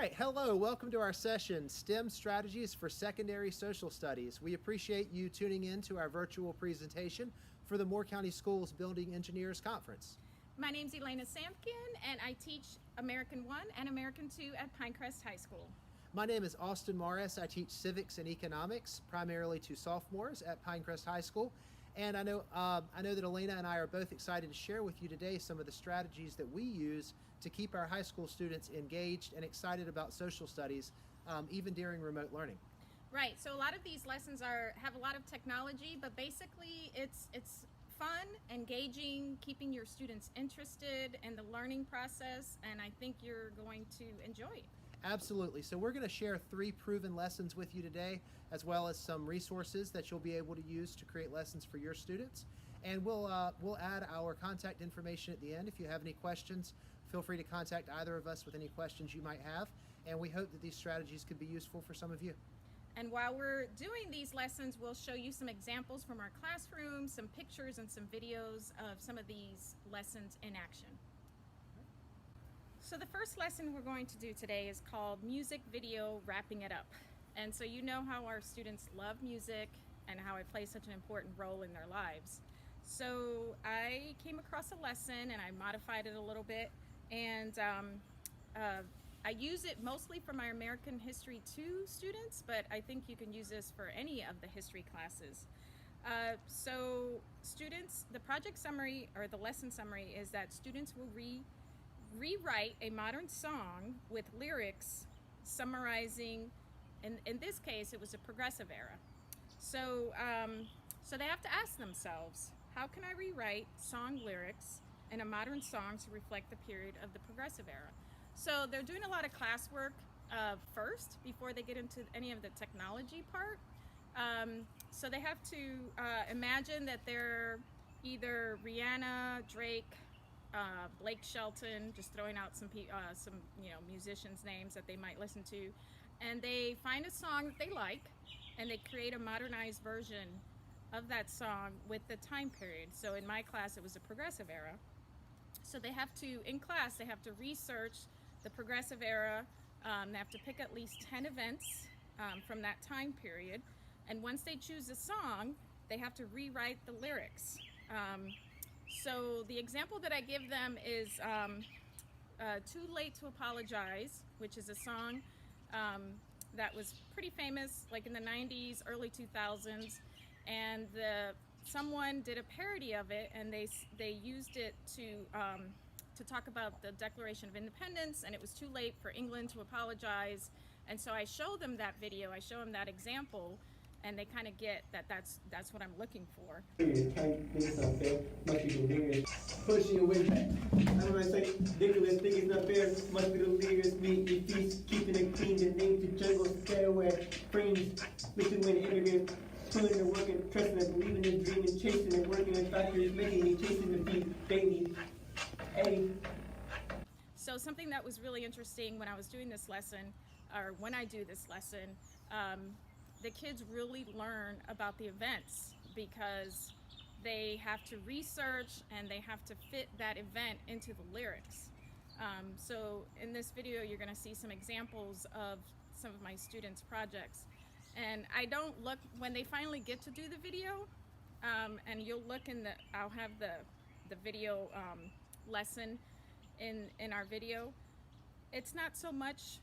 right, hello, welcome to our session, STEM Strategies for Secondary Social Studies. We appreciate you tuning in to our virtual presentation for the Moore County Schools Building Engineers Conference. My name's Elena Samkin, and I teach American 1 and American 2 at Pinecrest High School. My name is Austin Morris. I teach civics and economics, primarily to sophomores at Pinecrest High School. And I know that Elena and I are both excited to share with you today some of the strategies that we use to keep our high school students engaged and excited about social studies, even during remote learning. Right, so a lot of these lessons have a lot of technology, but basically it's fun, engaging, keeping your students interested in the learning process, and I think you're going to enjoy it. Absolutely. So we're going to share 3 proven lessons with you today, as well as some resources that you'll be able to use to create lessons for your students. And we'll add our contact information at the end. If you have any questions, feel free to contact either of us with any questions you might have. And we hope that these strategies could be useful for some of you. And while we're doing these lessons, we'll show you some examples from our classroom, some pictures and some videos of some of these lessons in action. So the first lesson we're going to do today is called Music Video Wrapping It Up. And so you know how our students love music and how it plays such an important role in their lives. So I came across a lesson and I modified it a little bit, and I use it mostly for my American History 2 students, but I think you can use this for any of the history classes. So students, the project summary or the lesson summary is that students will rewrite a modern song with lyrics summarizing, in this case it was a progressive era. So so they have to ask themselves, how can I rewrite song lyrics in a modern song to reflect the period of the progressive era? So they're doing a lot of classwork first before they get into any of the technology part. So they have to imagine that they're either Rihanna, Drake, Blake Shelton, just throwing out some musicians' names that they might listen to, and they find a song that they like, and they create a modernized version of that song with the time period. So in my class, it was a progressive era. So they have to, in class, they have to research the progressive era. They have to pick at least 10 events from that time period, and once they choose a song, they have to rewrite the lyrics. So the example that I give them is Too Late to Apologize, which is a song that was pretty famous like in the 90s, early 2000s, and someone did a parody of it, and they used it to talk about the Declaration of Independence, and it was too late for England to apologize. And so I show them that video, I show them that example, and they kind of get that that's what I'm looking for. Pushing away. I don't know, say ridiculous, think it's not fair. Must be the leaders, meet your feast, keeping it clean, the name to jungle, stairway, frames, mixing with interviews, putting the work and trusting and believing in dream and chasing and working in factories, making and chasing the feet daily. Eddie. So something that was really interesting when I was doing this lesson, or when I do this lesson, the kids really learn about the events because they have to research and they have to fit that event into the lyrics. So in this video, you're going to see some examples of some of my students' projects. And I don't look, when they finally get to do the video, and you'll look I'll have the video lesson in our video. It's not so much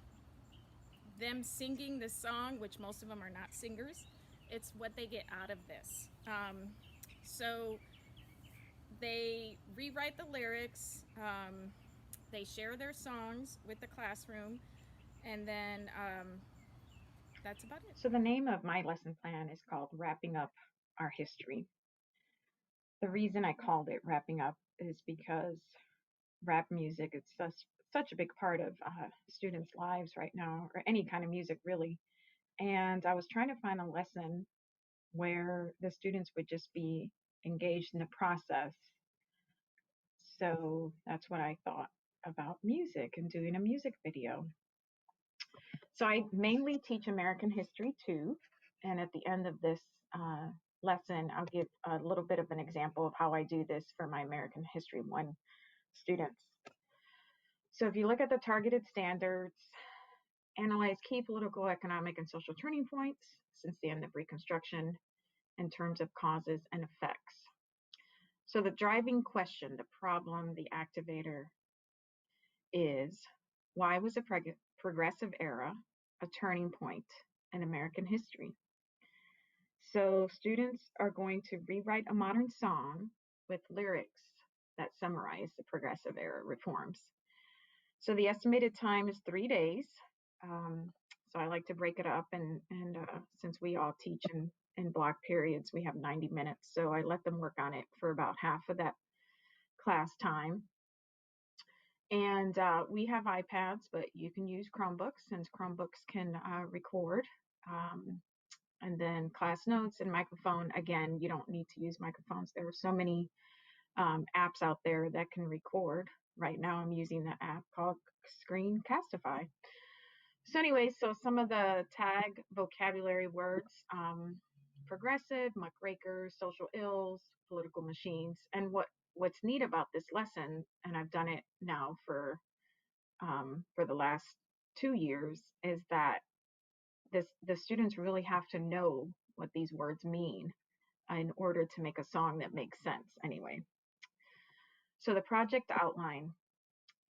them singing the song, which most of them are not singers. It's what they get out of this. So they rewrite the lyrics, they share their songs with the classroom, and then that's about it. So the name of my lesson plan is called Wrapping Up Our History. The reason I called it Wrapping Up is because rap music is such a big part of students' lives right now, or any kind of music really. And I was trying to find a lesson where the students would just be engaged in the process. So that's what I thought about music and doing a music video. So I mainly teach American History 2, and at the end of this lesson, I'll give a little bit of an example of how I do this for my American History 1 students. So if you look at the targeted standards, analyze key political, economic, and social turning points since the end of Reconstruction in terms of causes and effects. So the driving question, the problem, the activator is, why was the progressive era a turning point in American history? So students are going to rewrite a modern song with lyrics that summarize the progressive era reforms. So the estimated time is 3 days. So I like to break it up, and since we all teach in block periods, we have 90 minutes. So I let them work on it for about half of that class time. And we have iPads, but you can use Chromebooks, since Chromebooks can record. And then class notes and microphone. Again, you don't need to use microphones. There are so many apps out there that can record. Right now I'm using the app called Screencastify. So anyway, so some of the tag vocabulary words, progressive, muckrakers, social ills, political machines. And what's neat about this lesson, and I've done it now for the last 2 years, is that the students really have to know what these words mean in order to make a song that makes sense anyway. So the project outline.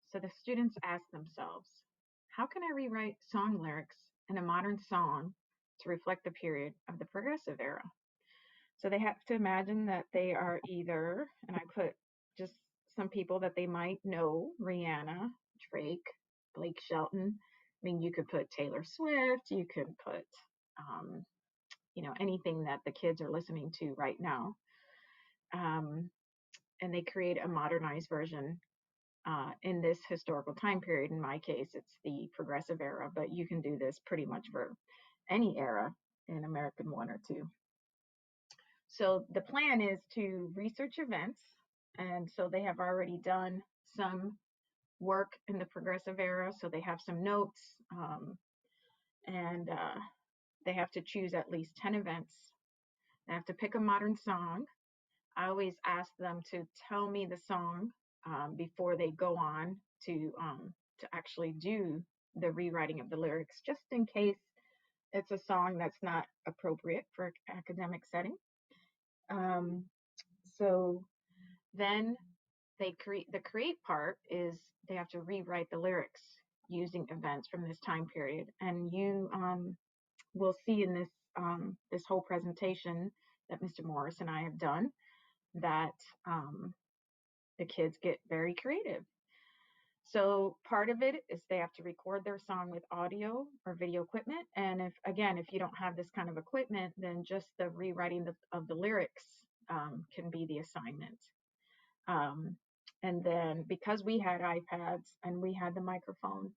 So the students ask themselves, how can I rewrite song lyrics in a modern song to reflect the period of the progressive era? So they have to imagine that they are either, and I put just some people that they might know, Rihanna, Drake, Blake Shelton. I mean, you could put Taylor Swift, you could put, anything that the kids are listening to right now. And they create a modernized version in this historical time period. In my case, it's the progressive era, but you can do this pretty much for any era in American 1 or 2. So the plan is to research events. And so they have already done some work in the progressive era. So they have some notes, and they have to choose at least 10 events. They have to pick a modern song. I always ask them to tell me the song before they go on to actually do the rewriting of the lyrics, just in case it's a song that's not appropriate for an academic setting. So then the create part is they have to rewrite the lyrics using events from this time period. And you will see in this whole presentation that Mr. Morris and I have done that the kids get very creative. So part of it is they have to record their song with audio or video equipment. And if you don't have this kind of equipment, then just the rewriting of the lyrics can be the assignment. And then because we had iPads and we had the microphone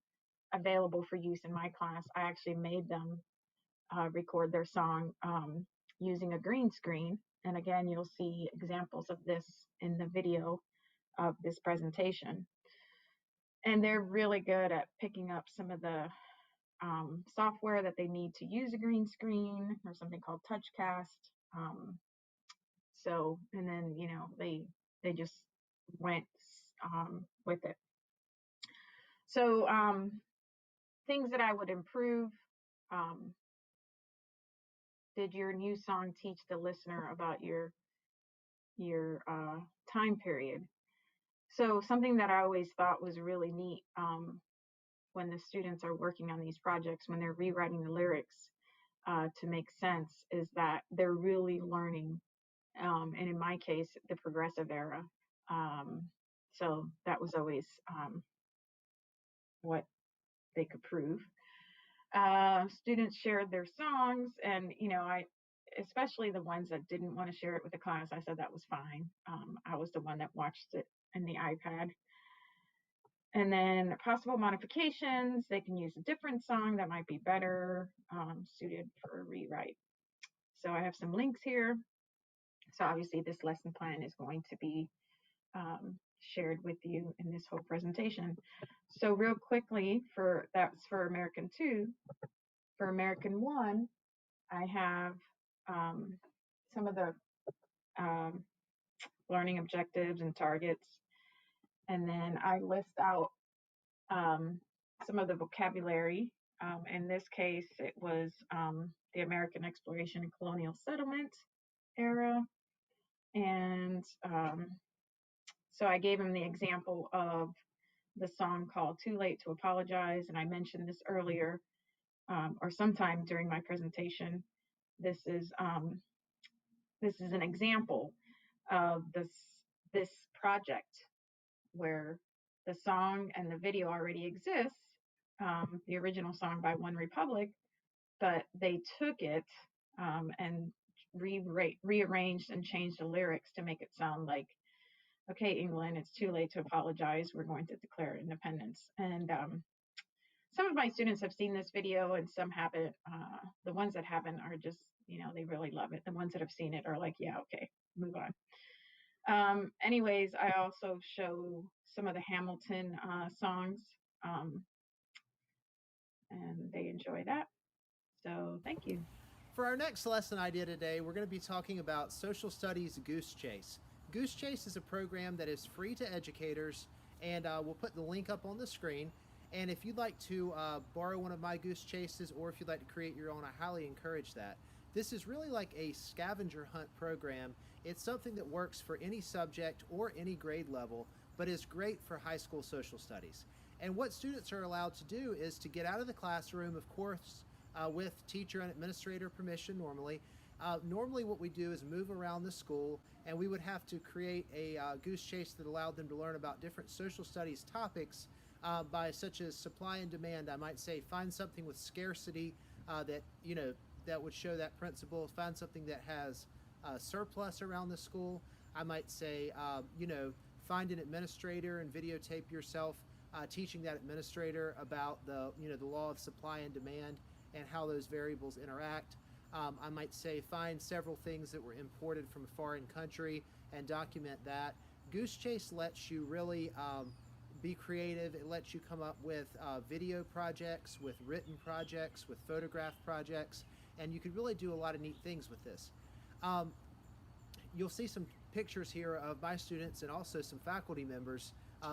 available for use in my class, I actually made them record their song using a green screen. And again, you'll see examples of this in the video of this presentation. And they're really good at picking up some of the software that they need to use a green screen, or something called TouchCast. And then, they just went with it. So things that I would improve. Did your new song teach the listener about your time period? So something that I always thought was really neat when the students are working on these projects, when they're rewriting the lyrics to make sense, is that they're really learning, and in my case, the progressive era. So that was always what they could prove. Students shared their songs, and I, especially the ones that didn't want to share it with the class, I said that was fine. I was the one that watched it in the iPad. And then possible modifications, they can use a different song that might be better suited for a rewrite. So I have some links here. So obviously this lesson plan is going to be shared with you in this whole presentation. So real quickly, that's for American 2. For American 1, I have some of the learning objectives and targets. And then I list out some of the vocabulary In this case, it was the American exploration and colonial settlement era. And so I gave him the example of the song called Too Late to Apologize. And I mentioned this earlier, or sometime during my presentation. This is an example of this project where the song and the video already exists, the original song by One Republic, but they took it and rearranged and changed the lyrics to make it sound like, okay, England, it's too late to apologize. We're going to declare independence. And some of my students have seen this video and some haven't. The ones that haven't are just, they really love it. The ones that have seen it are like, yeah, okay, move on. Anyways, I also show some of the Hamilton songs, and they enjoy that. So thank you. For our next lesson idea today, we're going to be talking about Social Studies Goose Chase. Goose Chase is a program that is free to educators, and we'll put the link up on the screen. And if you'd like to borrow one of my Goose Chases, or if you'd like to create your own, I highly encourage that. This is really like a scavenger hunt program. It's something that works for any subject or any grade level, but is great for high school social studies. And what students are allowed to do is to get out of the classroom, of course, with teacher and administrator permission normally. Normally what we do is move around the school, and we would have to create a goose chase that allowed them to learn about different social studies topics by such as supply and demand. I might say find something with scarcity that would show that principle. Find something that has surplus around the school. I might say, find an administrator and videotape yourself teaching that administrator about the law of supply and demand and how those variables interact. I might say find several things that were imported from a foreign country and document that. Goose Chase lets you really be creative. It lets you come up with video projects, with written projects, with photograph projects, and you could really do a lot of neat things with this. You'll see some pictures here of my students and also some faculty members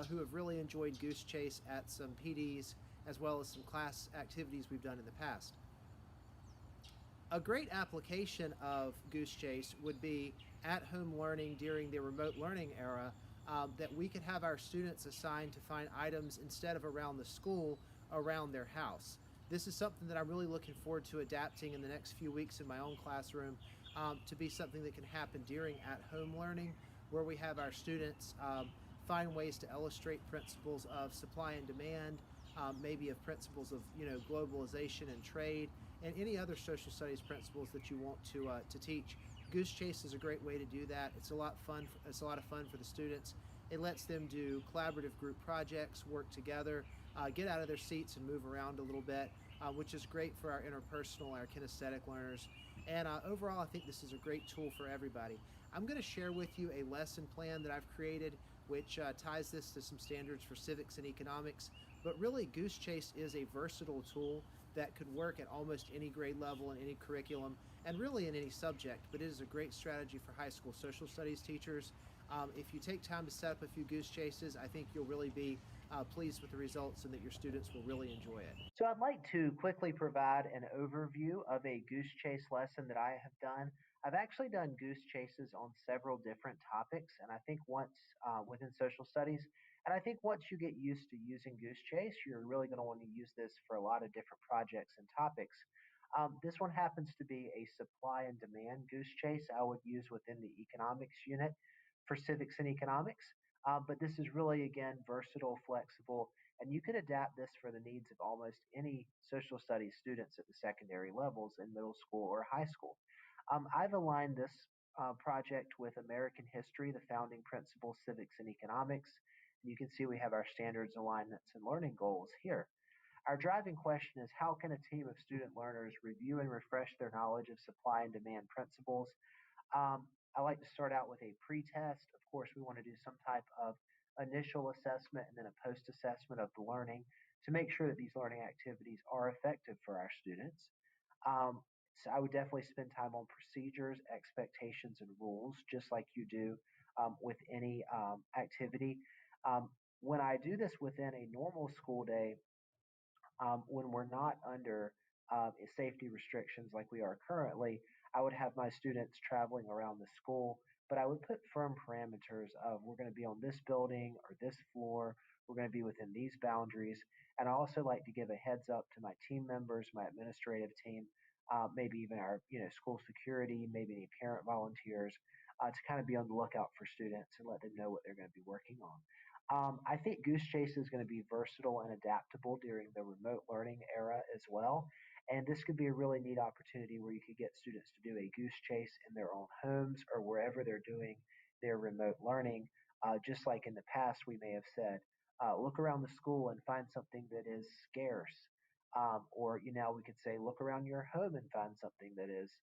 who have really enjoyed Goose Chase at some PDs as well as some class activities we've done in the past. A great application of Goose Chase would be at-home learning during the remote learning era, that we could have our students assigned to find items instead of around the school, around their house. This is something that I'm really looking forward to adapting in the next few weeks in my own classroom to be something that can happen during at-home learning, where we have our students find ways to illustrate principles of supply and demand, maybe of principles of globalization and trade, and any other social studies principles that you want to teach. Goose Chase is a great way to do that. It's a lot of fun. It's a lot of fun for the students. It lets them do collaborative group projects, work together, get out of their seats and move around a little bit, which is great for our interpersonal, our kinesthetic learners. And overall, I think this is a great tool for everybody. I'm going to share with you a lesson plan that I've created, which ties this to some standards for civics and economics. But really, Goose Chase is a versatile tool that could work at almost any grade level and any curriculum, and really in any subject. But it is a great strategy for high school social studies teachers. If you take time to set up a few Goose Chases, I think you'll really be pleased with the results and that your students will really enjoy it. So I'd like to quickly provide an overview of a Goose Chase lesson that I have done. I've actually done Goose Chases on several different topics, and I think once within social studies, and I think once you get used to using Goose Chase, you're really going to want to use this for a lot of different projects and topics. This one happens to be a supply and demand Goose Chase I would use within the economics unit for civics and economics. But this is really, again, versatile, flexible, and you can adapt this for the needs of almost any social studies students at the secondary levels in middle school or high school. I've aligned this project with American history, the founding principles, civics, and economics. You can see we have our standards, alignments, and learning goals here. Our driving question is, how can a team of student learners review and refresh their knowledge of supply and demand principles? I like to start out with a pre-test. Of course, we want to do some type of initial assessment and then a post-assessment of the learning to make sure that these learning activities are effective for our students. So I would definitely spend time on procedures, expectations, and rules, just like you do with any activity. When I do this within a normal school day, When we're not under safety restrictions like we are currently, I would have my students traveling around the school, but I would put firm parameters of we're going to be on this building or this floor, we're going to be within these boundaries. And I also like to give a heads up to my team members, my administrative team, maybe even our school security, maybe any parent volunteers, to kind of be on the lookout for students and let them know what they're going to be working on. I think Goose Chase is going to be versatile and adaptable during the remote learning era as well. And this could be a really neat opportunity where you could get students to do a goose chase in their own homes or wherever they're doing their remote learning. Just like in the past, we may have said, look around the school and find something that is scarce. Or, we could say, look around your home and find something that is,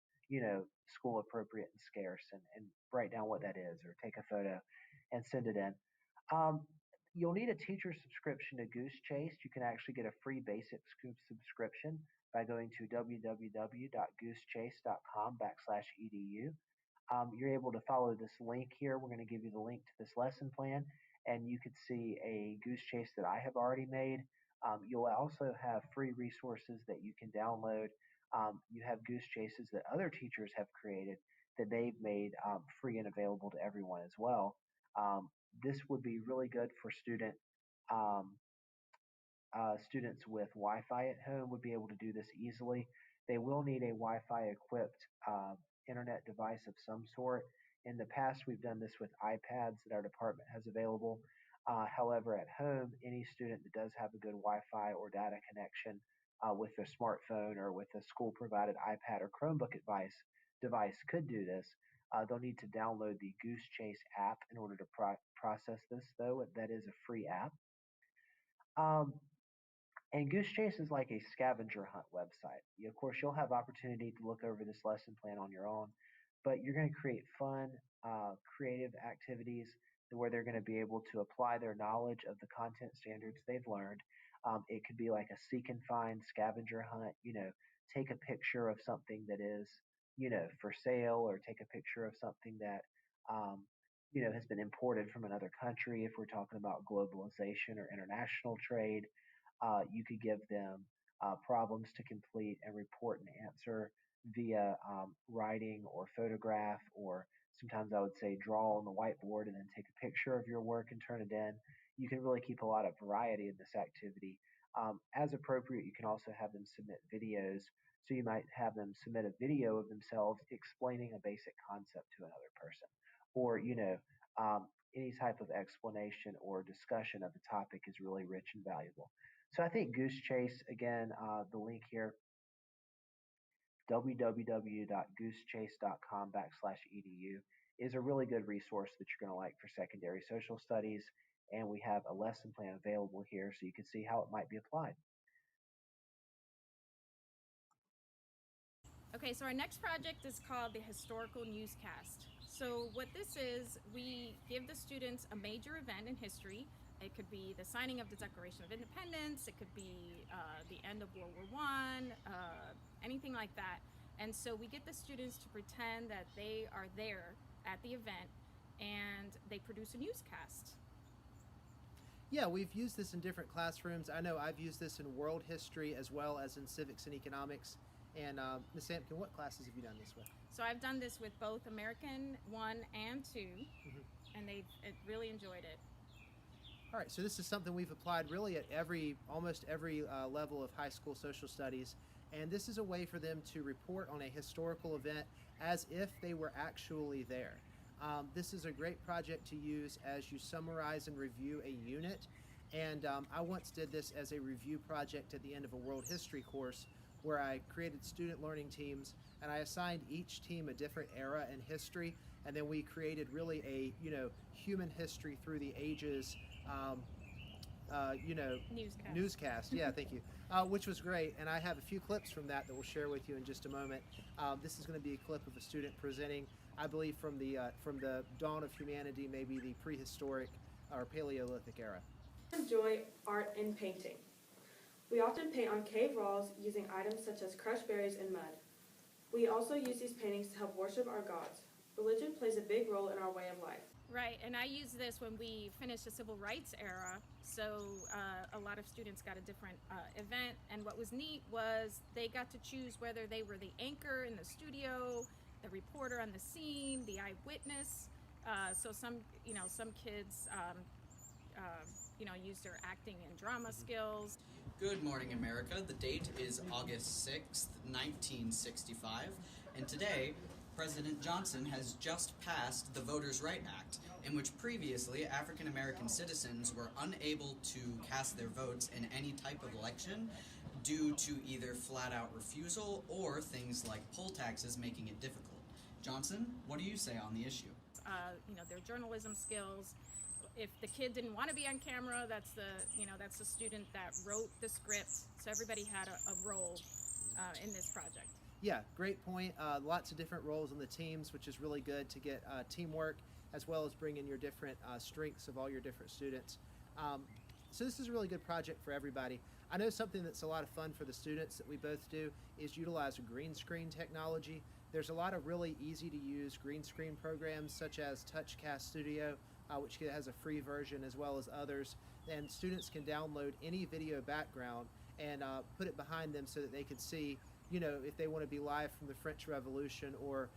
school appropriate and scarce and write down what that is or take a photo and send it in. Um, you'll need a teacher subscription to Goose Chase. You can actually get a free basic subscription by going to www.goosechase.com/edu. You're able to follow this link here. We're going to give you the link to this lesson plan, and you could see a Goose Chase that I have already made. You'll also have free resources that you can download. You have Goose Chases that other teachers have created that they've made free and available to everyone as well. This would be really good for um, students with Wi-Fi at home would be able to do this easily. They will need a Wi-Fi equipped internet device of some sort. In the past, we've done this with iPads that our department has available. However, at home, any student that does have a good Wi-Fi or data connection with their smartphone or with a school-provided iPad or Chromebook device could do this. They'll need to download the Goose Chase app in order to process this, though. That is a free app. And Goose Chase is like a scavenger hunt website. Of course, you'll have opportunity to look over this lesson plan on your own, but you're going to create fun, creative activities where they're going to be able to apply their knowledge of the content standards they've learned. It could be like a seek and find scavenger hunt, take a picture of something that is, for sale, or take a picture of something that, has been imported from another country if we're talking about globalization or international trade. You could give them problems to complete and report and answer via writing or photograph, or sometimes I would say draw on the whiteboard and then take a picture of your work and turn it in. You can really keep a lot of variety in this activity. As appropriate, you can also have them submit videos. So you might have them submit a video of themselves explaining a basic concept to another person, or any type of explanation or discussion of the topic is really rich and valuable. So I think Goose Chase, again, the link here, www.goosechase.com/edu, is a really good resource that you're going to like for secondary social studies. And we have a lesson plan available here so you can see how it might be applied. Okay, so our next project is called the Historical Newscast. So what this is, we give the students a major event in history. It could be the signing of the Declaration of Independence. It could be the end of World War I, anything like that. And so we get the students to pretend that they are there at the event, and they produce a newscast. Yeah, we've used this in different classrooms. I know I've used this in world history as well as in civics and economics. And Ms. Samkin, what classes have you done this with? So I've done this with both American 1 and 2, and they really enjoyed it. All right, so this is something we've applied really at almost every level of high school social studies, and this is a way for them to report on a historical event as if they were actually there. This is a great project to use as you summarize and review a unit, and I once did this as a review project at the end of a world history course where I created student learning teams, and I assigned each team a different era in history, and then we created really a human history through the ages newscast. Yeah, thank you. Which was great, and I have a few clips from that we'll share with you in just a moment. This is going to be a clip of a student presenting, I believe, from the dawn of humanity, maybe the prehistoric or Paleolithic era. Enjoy art and painting. We often paint on cave walls using items such as crushed berries and mud. We also use these paintings to help worship our gods. Religion plays a big role in our way of life. Right, and I use this when we finished the civil rights era. So a lot of students got a different event, and what was neat was they got to choose whether they were the anchor in the studio, the reporter on the scene, the eyewitness. So some kids, used their acting and drama skills. Good morning, America. The date is August 6th, 1965, and today, President Johnson has just passed the Voters' Right Act, in which previously African American citizens were unable to cast their votes in any type of election due to either flat-out refusal or things like poll taxes making it difficult. Johnson, what do you say on the issue? Their journalism skills. If the kid didn't want to be on camera, that's the student that wrote the script. So everybody had a role in this project. Yeah, great point. Lots of different roles in the teams, which is really good to get teamwork as well as bring in your different strengths of all your different students. So this is a really good project for everybody. I know something that's a lot of fun for the students that we both do is utilize a green screen technology. There's a lot of really easy to use green screen programs such as TouchCast Studio, which has a free version as well as others. And students can download any video background and put it behind them so that they can see, if they want to be live from the French Revolution or,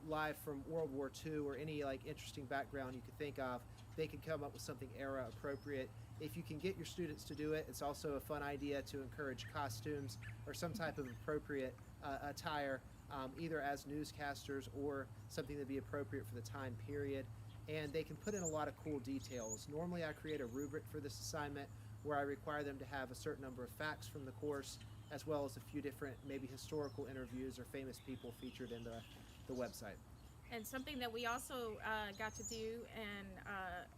live from World War II or any interesting background you could think of, they can come up with something era appropriate. If you can get your students to do it, it's also a fun idea to encourage costumes or some type of appropriate attire, either as newscasters or something that'd be appropriate for the time period. And they can put in a lot of cool details. Normally I create a rubric for this assignment where I require them to have a certain number of facts from the course, as well as a few different maybe historical interviews or famous people featured in the website. And something that we also got to do, and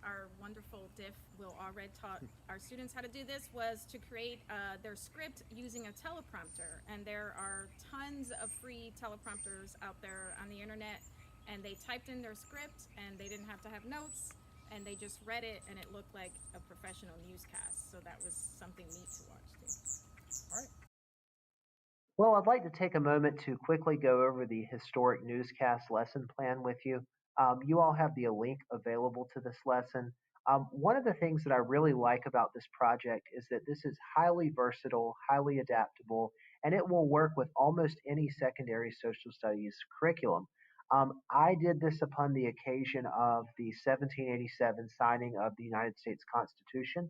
our wonderful Diff Will Allred taught our students how to do this, was to create their script using a teleprompter. And there are tons of free teleprompters out there on the internet, and they typed in their script and they didn't have to have notes, and they just read it and it looked like a professional newscast. So that was something neat to watch too. All right. Well, I'd like to take a moment to quickly go over the Historic Newscast lesson plan with you. You all have the link available to this lesson. One of the things that I really like about this project is that this is highly versatile, highly adaptable, and it will work with almost any secondary social studies curriculum. I did this upon the occasion of the 1787 signing of the United States Constitution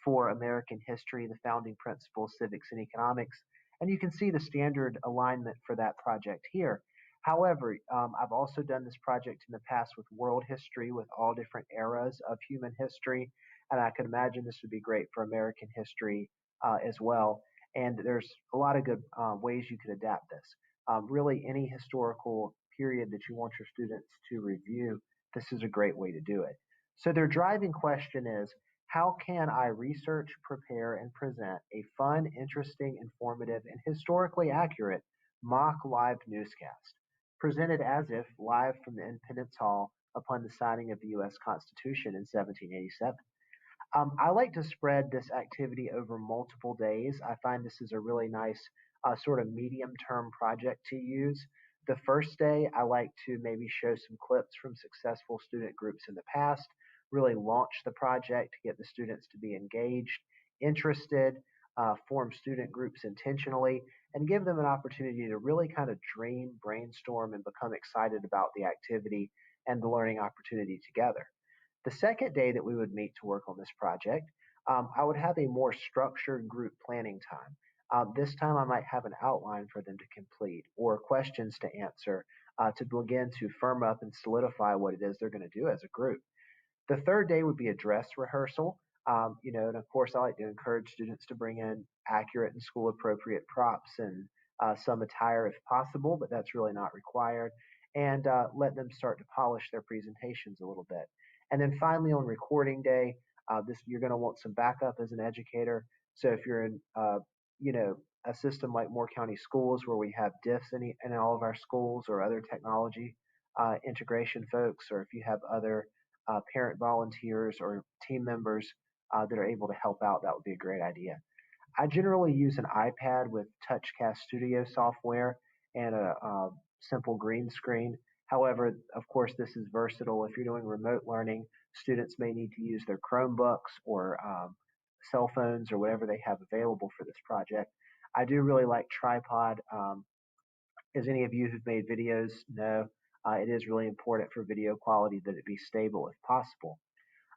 for American history, the founding principles, civics, and economics. And you can see the standard alignment for that project here. However, I've also done this project in the past with world history, with all different eras of human history, and I could imagine this would be great for American history as well. And there's a lot of good ways you could adapt this. Really, any historical period that you want your students to review, this is a great way to do it. So their driving question is, how can I research, prepare, and present a fun, interesting, informative, and historically accurate mock live newscast, presented as if live from the Independence Hall upon the signing of the U.S. Constitution in 1787? I like to spread this activity over multiple days. I find this is a really nice sort of medium-term project to use. The first day, I like to maybe show some clips from successful student groups in the past, really launch the project to get the students to be engaged, interested, form student groups intentionally, and give them an opportunity to really kind of dream, brainstorm, and become excited about the activity and the learning opportunity together. The second day that we would meet to work on this project, I would have a more structured group planning time. This time I might have an outline for them to complete or questions to answer to begin to firm up and solidify what it is they're going to do as a group. The third day would be a dress rehearsal. And of course, I like to encourage students to bring in accurate and school appropriate props and some attire if possible, but that's really not required. And let them start to polish their presentations a little bit. And then finally, on recording day, you're going to want some backup as an educator. So if you're in, a system like Moore County Schools where we have diffs in all of our schools, or other technology integration folks, or if you have other parent volunteers or team members that are able to help out, that would be a great idea. I generally use an iPad with TouchCast Studio software and a simple green screen. However, of course, this is versatile if you're doing remote learning. Students may need to use their Chromebooks or cell phones or whatever they have available for this project. I do really like tripod. As any of you who've made videos know, it is really important for video quality that it be stable if possible.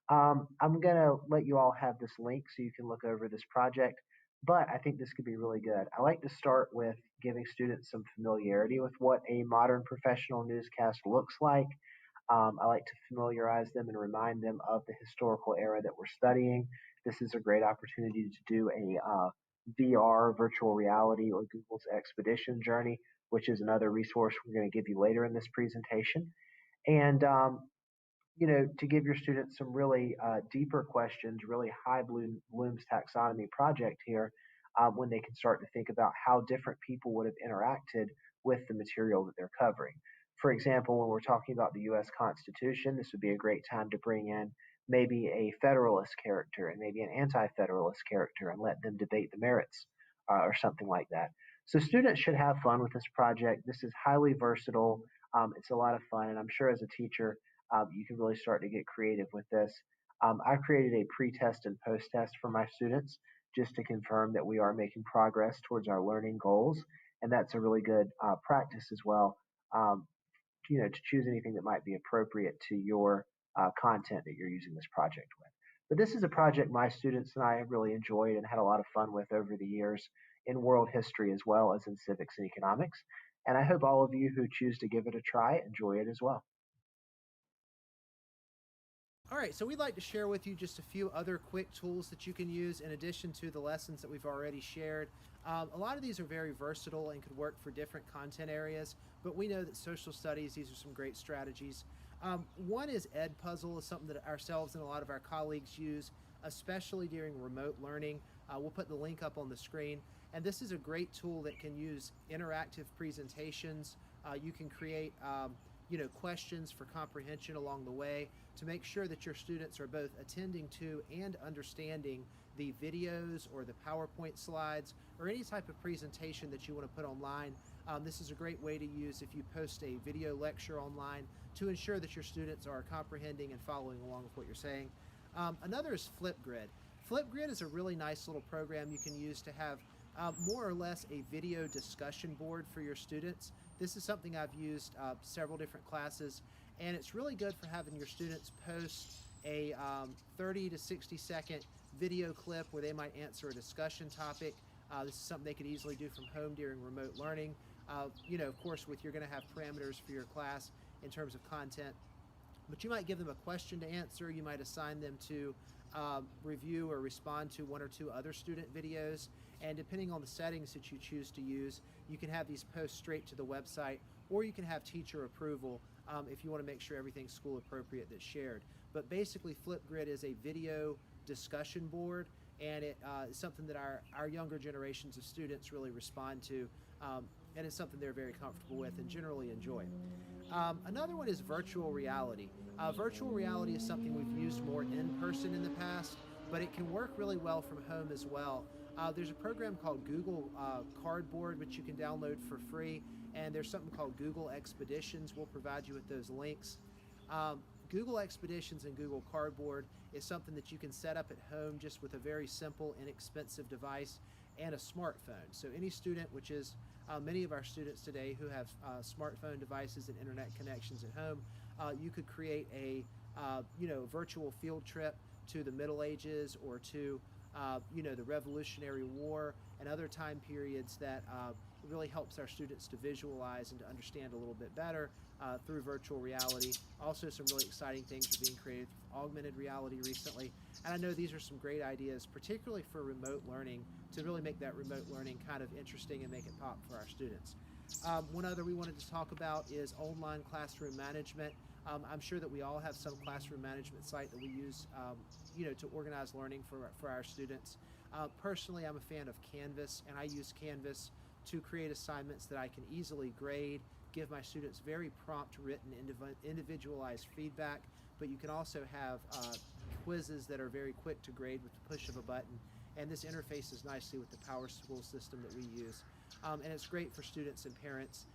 I'm going to let you all have this link so you can look over this project, but I think this could be really good. I like to start with giving students some familiarity with what a modern professional newscast looks like. I like to familiarize them and remind them of the historical era that we're studying. This is a great opportunity to do a VR, virtual reality, or Google's Expedition journey, which is another resource we're going to give you later in this presentation. And to give your students some really deeper questions, really high Bloom's taxonomy project here, when they can start to think about how different people would have interacted with the material that they're covering. For example, when we're talking about the U.S. Constitution, this would be a great time to bring in maybe a Federalist character and maybe an anti-Federalist character and let them debate the merits or something like that. So students should have fun with this project. This is highly versatile. It's a lot of fun, and I'm sure as a teacher, you can really start to get creative with this. I created a pre-test and post-test for my students just to confirm that we are making progress towards our learning goals, and that's a really good practice as well. To choose anything that might be appropriate to your content that you're using this project with. But this is a project my students and I have really enjoyed and had a lot of fun with over the years in world history as well as in civics and economics. And I hope all of you who choose to give it a try enjoy it as well. All right, so we'd like to share with you just a few other quick tools that you can use in addition to the lessons that we've already shared. A lot of these are very versatile and could work for different content areas, but we know that social studies, these are some great strategies. One is Edpuzzle, is something that ourselves and a lot of our colleagues use, especially during remote learning. We'll put the link up on the screen. And this is a great tool that can use interactive presentations. You can create questions for comprehension along the way to make sure that your students are both attending to and understanding the videos or the PowerPoint slides or any type of presentation that you want to put online. This is a great way to use if you post a video lecture online to ensure that your students are comprehending and following along with what you're saying. Another is Flipgrid. Flipgrid is a really nice little program you can use to have more or less a video discussion board for your students. This is something I've used several different classes, and it's really good for having your students post a 30 to 60 second video clip where they might answer a discussion topic. This is something they could easily do from home during remote learning. Of course, you're going to have parameters for your class in terms of content, but you might give them a question to answer. You might assign them to review or respond to one or two other student videos, and depending on the settings that you choose to use, you can have these posts straight to the website, or you can have teacher approval if you want to make sure everything's school appropriate that's shared. But basically, Flipgrid is a video discussion board, and it is something that our younger generations of students really respond to, and it's something they're very comfortable with and generally enjoy. Another one is virtual reality. Virtual reality is something we've used more in person in the past, but it can work really well from home as well. There's a program called Google Cardboard, which you can download for free, and there's something called Google Expeditions. We'll provide you with those links. Google Expeditions and Google Cardboard is something that you can set up at home just with a very simple, inexpensive device and a smartphone. So any student, which is many of our students today who have smartphone devices and internet connections at home, you could create a virtual field trip to the Middle Ages or to the Revolutionary War and other time periods that it really helps our students to visualize and to understand a little bit better through virtual reality. Also, some really exciting things are being created with augmented reality recently. And I know these are some great ideas, particularly for remote learning, to really make that remote learning kind of interesting and make it pop for our students. One other we wanted to talk about is online classroom management. I'm sure that we all have some classroom management site that we use to organize learning for our students. Personally, I'm a fan of Canvas, and I use Canvas to create assignments that I can easily grade, give my students very prompt, written, individualized feedback, but you can also have quizzes that are very quick to grade with the push of a button, and this interfaces nicely with the Power School system that we use. And it's great for students and parents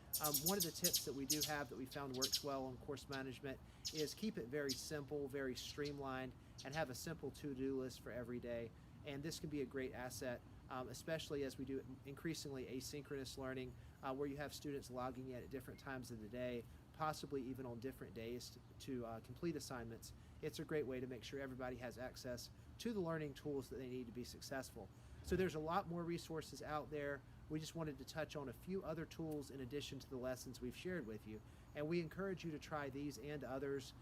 One of the tips that we do have that we found works well on course management is keep it very simple, very streamlined, and have a simple to-do list for every day. And this can be a great asset, especially as we do increasingly asynchronous learning, where you have students logging in at different times of the day, possibly even on different days to complete assignments. It's a great way to make sure everybody has access to the learning tools that they need to be successful. So there's a lot more resources out there. We just wanted to touch on a few other tools in addition to the lessons we've shared with you. And we encourage you to try these and others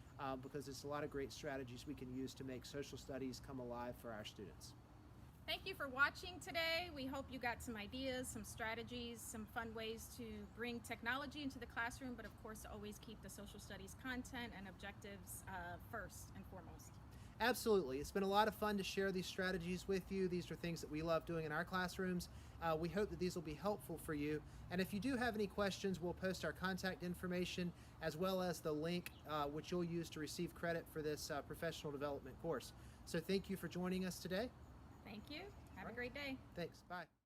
because there's a lot of great strategies we can use to make social studies come alive for our students. Thank you for watching today. We hope you got some ideas, some strategies, some fun ways to bring technology into the classroom, but of course always keep the social studies content and objectives first and foremost. Absolutely. It's been a lot of fun to share these strategies with you. These are things that we love doing in our classrooms. We hope that these will be helpful for you. And if you do have any questions, we'll post our contact information as well as the link which you'll use to receive credit for this professional development course. So thank you for joining us today. Thank you. Have a great day. Thanks. Bye.